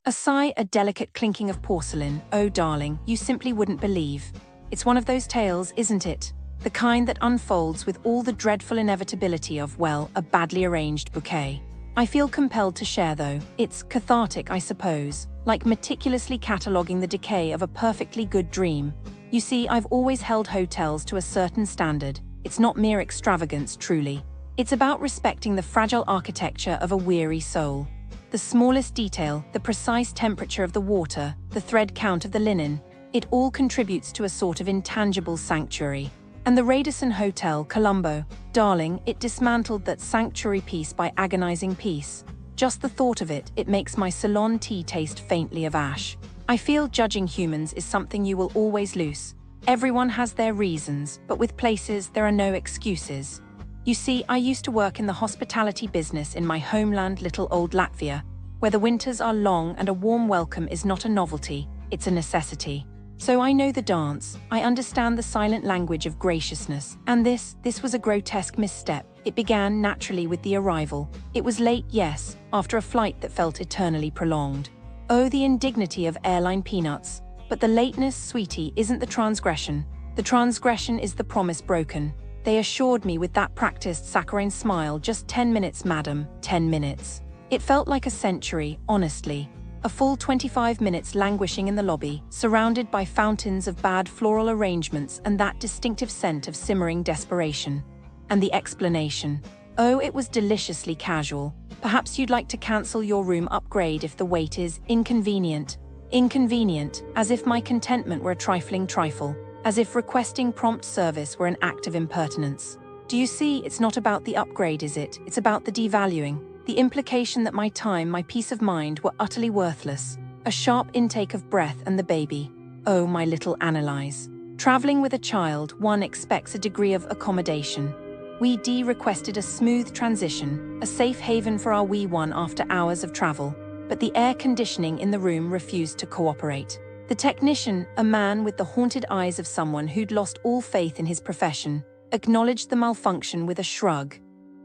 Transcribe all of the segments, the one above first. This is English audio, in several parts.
A sigh, a delicate clinking of porcelain. Oh, darling, you simply wouldn't believe. It's one of those tales, isn't it? The kind that unfolds with all the dreadful inevitability of, well, a badly arranged bouquet. I feel compelled to share, though. It's cathartic, I suppose, like meticulously cataloguing the decay of a perfectly good dream. You see, I've always held hotels to a certain standard. It's not mere extravagance, truly. It's about respecting the fragile architecture of a weary soul. The smallest detail, the precise temperature of the water, the thread count of the linen, it all contributes to a sort of intangible sanctuary. And the Radisson Hotel Colombo, darling, it dismantled that sanctuary piece by agonizing peace. Just the thought of it, it makes my Ceylon tea taste faintly of ash. I feel judging humans is something you will always lose. Everyone has their reasons, but with places there are no excuses. You see, I used to work in the hospitality business in my homeland, little old Latvia, where the winters are long and a warm welcome is not a novelty, it's a necessity. So I know the dance, I understand the silent language of graciousness, and this was a grotesque misstep. It began naturally with the arrival. It was late, yes, after a flight that felt eternally prolonged. Oh, the indignity of airline peanuts. But the lateness, sweetie, isn't the transgression. The transgression is the promise broken. They assured me with that practiced saccharine smile, just 10 minutes, madam, 10 minutes. It felt like a century, honestly. A full 25 minutes languishing in the lobby, surrounded by fountains of bad floral arrangements and that distinctive scent of simmering desperation. And the explanation. Oh, it was deliciously casual. Perhaps you'd like to cancel your room upgrade if the wait is inconvenient. Inconvenient, as if my contentment were a trifling trifle. As if requesting prompt service were an act of impertinence. Do you see, it's not about the upgrade, is it? It's about the devaluing. The implication that my time, my peace of mind were utterly worthless. A sharp intake of breath and the baby. Oh, my little Annalise. Traveling with a child, one expects a degree of accommodation. We requested a smooth transition, a safe haven for our wee one after hours of travel. But the air conditioning in the room refused to cooperate. The technician, a man with the haunted eyes of someone who'd lost all faith in his profession, acknowledged the malfunction with a shrug.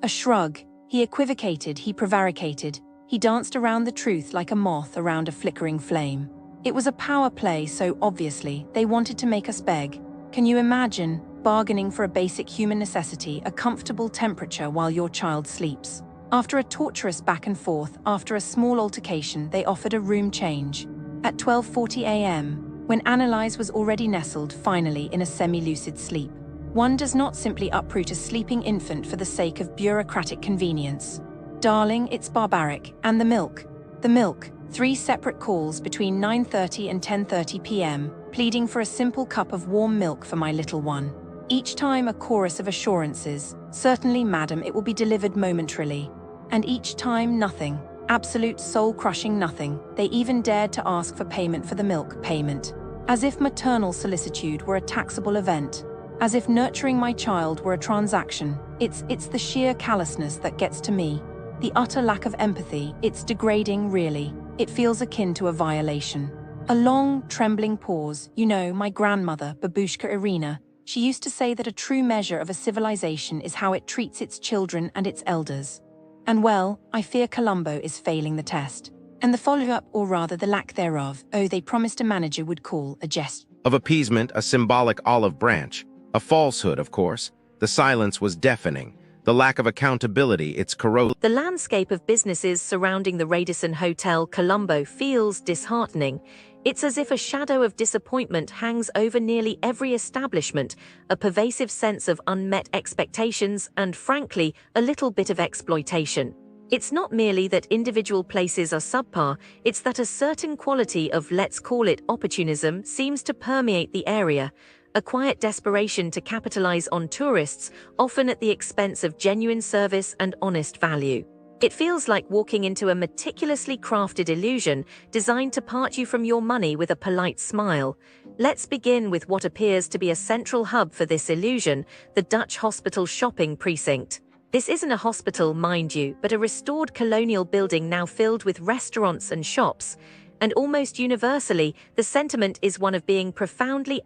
A shrug. He equivocated, he prevaricated, he danced around the truth like a moth around a flickering flame. It was a power play, so obviously, they wanted to make us beg. Can you imagine, bargaining for a basic human necessity, a comfortable temperature while your child sleeps? After a torturous back and forth, after a small altercation, they offered a room change. At 12:40 a.m., when Annalise was already nestled, finally, in a semi-lucid sleep. One does not simply uproot a sleeping infant for the sake of bureaucratic convenience. Darling, it's barbaric. And the milk. The milk. 3 separate calls between 9:30 and 10:30 p.m., pleading for a simple cup of warm milk for my little one. Each time a chorus of assurances. Certainly, madam, it will be delivered momentarily. And each time nothing. Absolute soul-crushing nothing. They even dared to ask for payment for the milk, payment. As if maternal solicitude were a taxable event. As if nurturing my child were a transaction. It's the sheer callousness that gets to me. The utter lack of empathy. It's degrading, really. It feels akin to a violation. A long, trembling pause. You know, my grandmother, Babushka Irina, she used to say that a true measure of a civilization is how it treats its children and its elders. And well, I fear Colombo is failing the test. And the follow-up, or rather the lack thereof, oh, they promised a manager would call, a gesture of appeasement, a symbolic olive branch. A falsehood, of course. The silence was deafening. The lack of accountability, its corrosive. The landscape of businesses surrounding the Radisson Hotel Colombo feels disheartening. It's as if a shadow of disappointment hangs over nearly every establishment, a pervasive sense of unmet expectations and, frankly, a little bit of exploitation. It's not merely that individual places are subpar, it's that a certain quality of, let's call it, opportunism seems to permeate the area. A quiet desperation to capitalize on tourists, often at the expense of genuine service and honest value. It feels like walking into a meticulously crafted illusion designed to part you from your money with a polite smile. Let's begin with what appears to be a central hub for this illusion, the Dutch Hospital Shopping Precinct. This isn't a hospital, mind you, but a restored colonial building now filled with restaurants and shops. And almost universally, the sentiment is one of being profoundly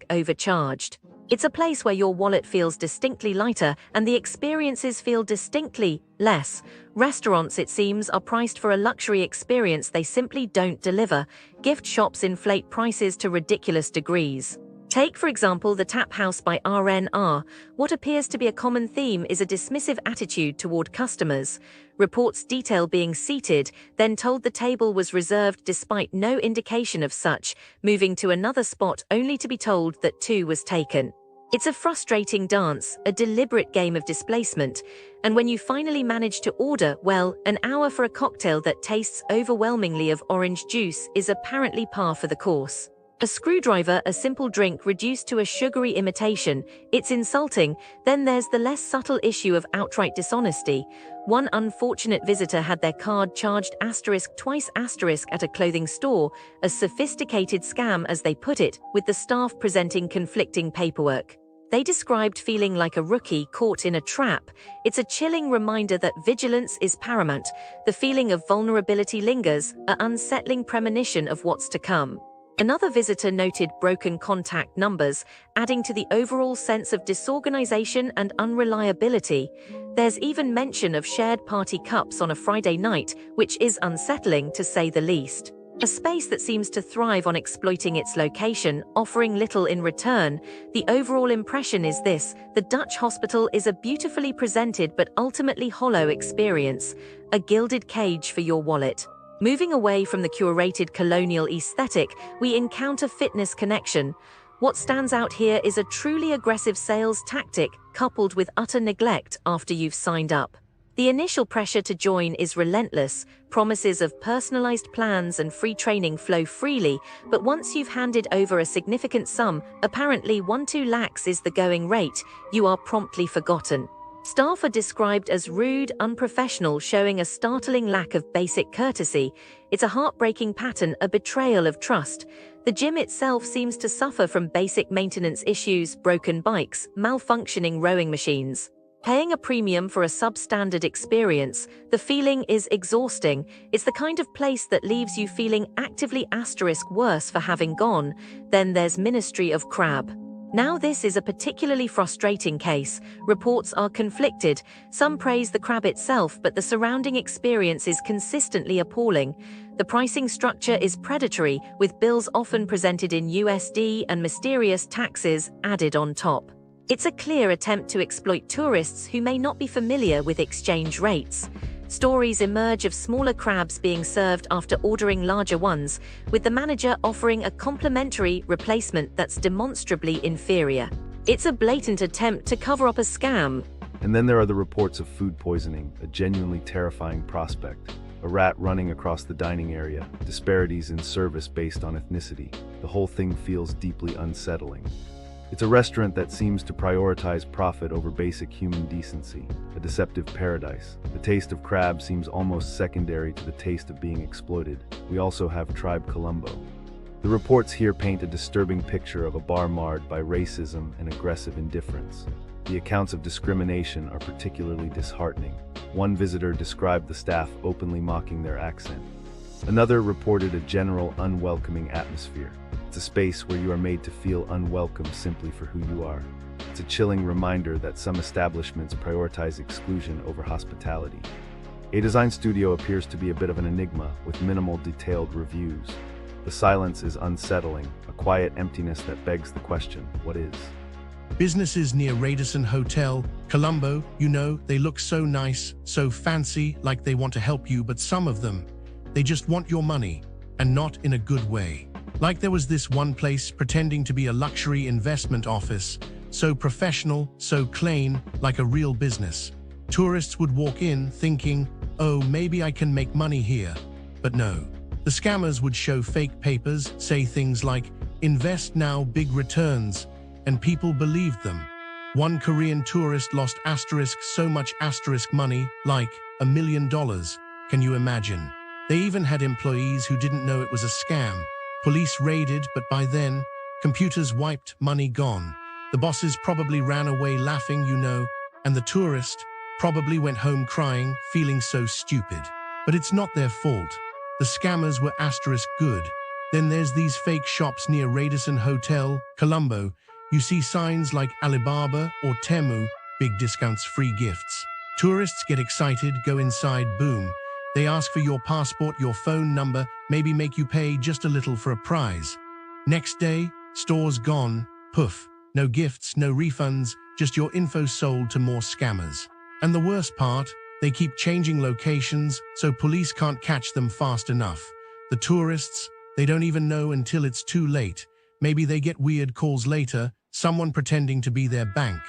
overcharged. It's a place where your wallet feels distinctly lighter and the experiences feel distinctly less. Restaurants, it seems, are priced for a luxury experience they simply don't deliver. Gift shops inflate prices to ridiculous degrees. Take, for example, the Tap House by RNR. What appears to be a common theme is a dismissive attitude toward customers. Reports detail being seated, then told the table was reserved despite no indication of such, moving to another spot only to be told that 2 was taken. It's a frustrating dance, a deliberate game of displacement, and when you finally manage to order, well, an hour for a cocktail that tastes overwhelmingly of orange juice is apparently par for the course. A screwdriver, a simple drink reduced to a sugary imitation, it's insulting. Then there's the less subtle issue of outright dishonesty. One unfortunate visitor had their card charged *twice* at a clothing store, a sophisticated scam as they put it, with the staff presenting conflicting paperwork. They described feeling like a rookie caught in a trap. It's a chilling reminder that vigilance is paramount. The feeling of vulnerability lingers, an unsettling premonition of what's to come. Another visitor noted broken contact numbers, adding to the overall sense of disorganization and unreliability. There's even mention of shared party cups on a Friday night, which is unsettling to say the least. A space that seems to thrive on exploiting its location, offering little in return. The overall impression is this: the Dutch Hospital is a beautifully presented but ultimately hollow experience, a gilded cage for your wallet. Moving away from the curated colonial aesthetic, we encounter fitness connection. What stands out here is a truly aggressive sales tactic coupled with utter neglect after you've signed up. The initial pressure to join is relentless, promises of personalized plans and free training flow freely, but once you've handed over a significant sum, apparently 1-2 lakhs is the going rate, you are promptly forgotten. Staff are described as rude, unprofessional, showing a startling lack of basic courtesy. It's a heartbreaking pattern, a betrayal of trust. The gym itself seems to suffer from basic maintenance issues, broken bikes, malfunctioning rowing machines. Paying a premium for a substandard experience, the feeling is exhausting. It's the kind of place that leaves you feeling actively worse for having gone. Then there's Ministry of Crab. Now this is a particularly frustrating case. Reports are conflicted. Some praise the crab itself, but the surrounding experience is consistently appalling. The pricing structure is predatory, with bills often presented in USD and mysterious taxes added on top. It's a clear attempt to exploit tourists who may not be familiar with exchange rates. Stories emerge of smaller crabs being served after ordering larger ones, with the manager offering a complimentary replacement that's demonstrably inferior. It's a blatant attempt to cover up a scam. And then there are the reports of food poisoning, a genuinely terrifying prospect. A rat running across the dining area, disparities in service based on ethnicity. The whole thing feels deeply unsettling. It's a restaurant that seems to prioritize profit over basic human decency, a deceptive paradise. The taste of crab seems almost secondary to the taste of being exploited. We also have Club Colombo. The reports here paint a disturbing picture of a bar marred by racism and aggressive indifference. The accounts of discrimination are particularly disheartening. One visitor described the staff openly mocking their accent. Another reported a general unwelcoming atmosphere. It's a space where you are made to feel unwelcome simply for who you are. It's a chilling reminder that some establishments prioritize exclusion over hospitality. A design studio appears to be a bit of an enigma, with minimal detailed reviews. The silence is unsettling, a quiet emptiness that begs the question, what is? Businesses near Radisson Hotel Colombo, you know, they look so nice, so fancy, like they want to help you, but some of them, they just want your money, and not in a good way. Like there was this one place pretending to be a luxury investment office, so professional, so clean, like a real business. Tourists would walk in thinking, oh, maybe I can make money here. But no. The scammers would show fake papers, say things like, invest now, big returns, and people believed them. One Korean tourist lost so much money, like $1 million. Can you imagine? They even had employees who didn't know it was a scam. Police raided, but by then, computers wiped, money gone. The bosses probably ran away laughing, you know, and the tourist probably went home crying, feeling so stupid. But it's not their fault. The scammers were good. Then there's these fake shops near Radisson Hotel Colombo. You see signs like Alibaba or Temu, big discounts, free gifts. Tourists get excited, go inside, boom. They ask for your passport, your phone number, maybe make you pay just a little for a prize. Next day, stores gone, poof. No gifts, no refunds, just your info sold to more scammers. And the worst part, they keep changing locations, so police can't catch them fast enough. The tourists, they don't even know until it's too late. Maybe they get weird calls later, someone pretending to be their bank.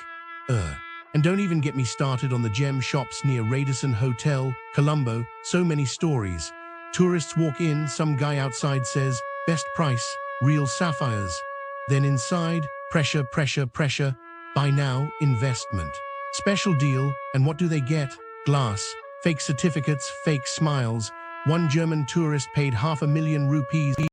And don't even get me started on the gem shops near Radisson Hotel Colombo, so many stories. Tourists walk in, some guy outside says, best price, real sapphires. Then inside, pressure, pressure, pressure, buy now, investment. Special deal, and what do they get? Glass, fake certificates, fake smiles. One German tourist paid 500,000 rupees